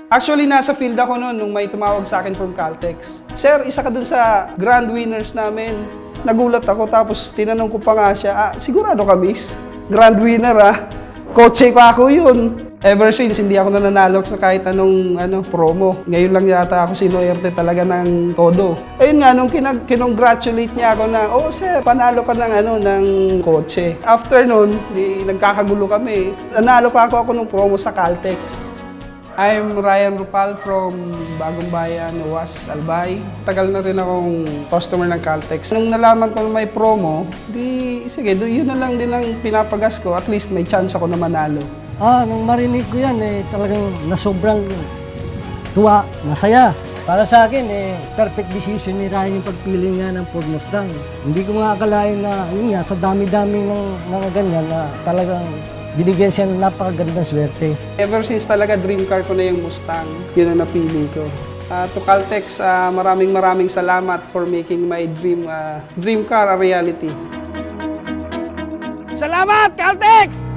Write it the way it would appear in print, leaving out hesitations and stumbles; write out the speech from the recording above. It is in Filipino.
Actually, nasa field ako noon nung may tumawag sa akin from Caltex. Sir, isa ka dun sa grand winners namin. Nagulat ako tapos tinanong ko pa nga siya, sigurado ka, miss? Grand winner, Kotse ko ako yun. Ever since, hindi ako nananalo sa kahit anong promo. Ngayon lang yata ako sinuwerte talaga ng todo. Ayun nga, nung kinongratulate niya ako na, oh sir, panalo ka ng kotse. After nun, nagkakagulo kami. Nanalo pa ako ng promo sa Caltex. I'm Ryan Rupal from Bagong Bayan, Was, Albay. Tagal na rin akong customer ng Caltex. Nung nalaman ko na may promo, sige, yun na lang din ang pinapagas ko. At least may chance ako na manalo. Nung marinig ko yan, talagang nasobrang tuwa, masaya. Para sa akin, perfect decision ni Ryan yung pagpili nga ng Ford Mustang. Hindi ko nga akalain na, yun nga, sa dami-dami ng mga ganyan na talagang binigyan siya ng napakagandang swerte. Ever since talaga dream car ko na yung Mustang, yun ang napili ko. To Caltex, maraming salamat for making my dream car a reality. Salamat, Caltex!